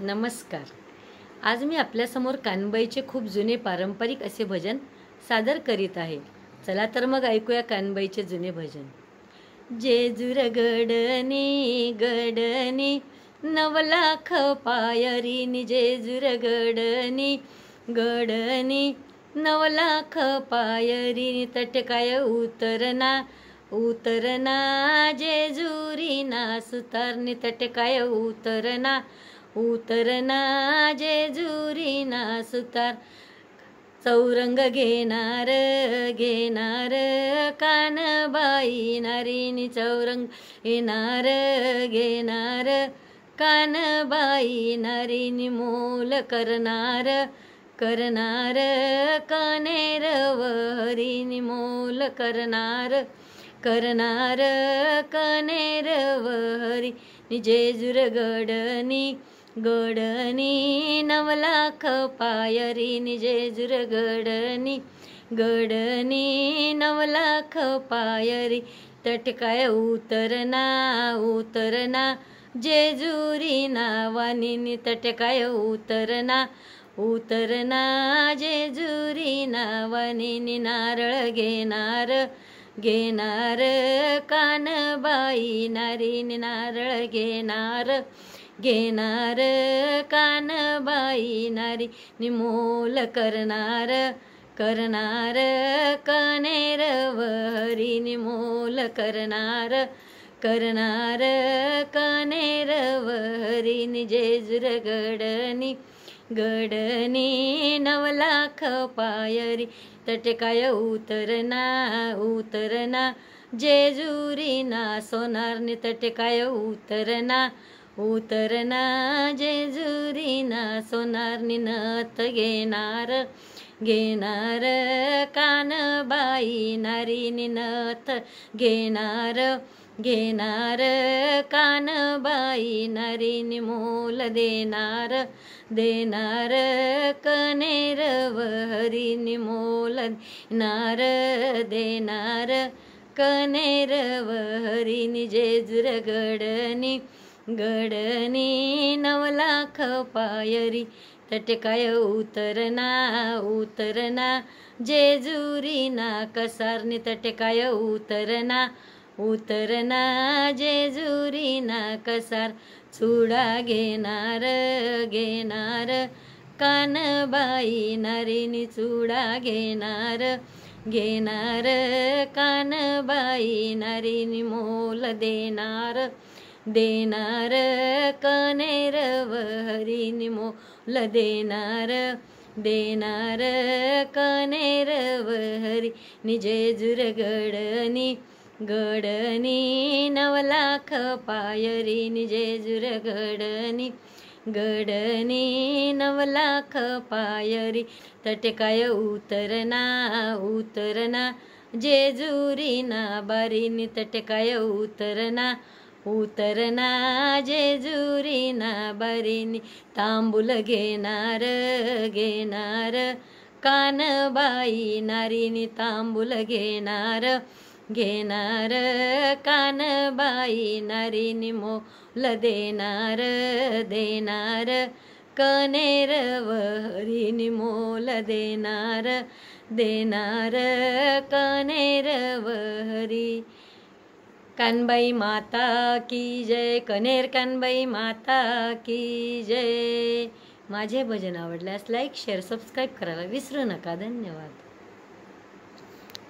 नमस्कार। आज मी आपल्यासमोर कानबाईचे खूप जुने पारंपरिक असे भजन सादर करीत आहे। चला तर मग ऐकूया कानबाईचे जुने भजन। जेजूर गडनी गडनी 9 लाख पायरीनी, जेजूर गडनी गडनी 9 लाख पायरीनी, तटकाय उतरना उतरना जेजुरीना सुतारनी, तटकाय उतरना उतरना जेजुरीना सुतार, चौरंग घेणार घेणार कानबाई नारीनी, चौरंग घेणार घेणार कानबाई नारीनी, मोल करणार करणार कनेरवहरीनी, मोल करणार करणार कनेरवहरी, जेजूर गडनी गडनी 9 लाख पायरीनी, जेजूर गडनी गडनी 9 लाख पायरी, तटकाय उतरना उतरना जेजुरीना वाणीनी, तटकाय उतरना उतरना जेजुरीना वाणीनी, नारळ घेणार घेणार कानबाई नारीनी, नारळ घेणार घेणार कानबाई नारी, निमोल करणार करणार कनेरवहरी, निमोल करणार करणार कनेरवहरी, जेजूर गडनी गडनी 9 लाख पायरी, तटकाय उतरना उतरना जेजुरीना सोनारनी, तटकाय उतरना उतरना जेजुरीना सोनारनी, नथ घेणार घेणार कानबाई नारीनी, नथ घेणार घेणार कानबाई नारीनी, मोल देणार देणार कनेरवहरीनी, मोल देणार देणार कनेरवहरीनी, जेजूर गडनी गडनी 9 लाख पायरी, तटकाय उतरना उतरना जेजुरीना कसारनी, तटकाय उतरना उतरना जेजुरीना कसार, चुडा घेणार घेणार कानबाई नारीनी, चुडा घेणार घेणार कानबाई नारीनी, मोल देणार देणार कनेरवहरीनी, मोल देणार देणार कनेरवहरी, जेजूर गडनी गडनी 9 लाख पायरीनी, जेजूर गडनी गडनी 9 लाख पायरी, तटकाय उतरना उतरना जेजुरीना बारीनी, तटकाय उतरना उतरना जेजुरीना बारीनी, तांबूल घेणार घेणार कानबाई नारीनी, तांबूल घेणार घेणार कानबाई नारीनी, मोल देणार देणार कनेरवहरीनी, मोल देणार देणार कनेरवहरी। कानबाई माता की जय, कनेर कानबाई माता की जय। माझे भजन आवडल्यास लाईक शेअर सबस्क्राईब करायला विसरू नका। धन्यवाद।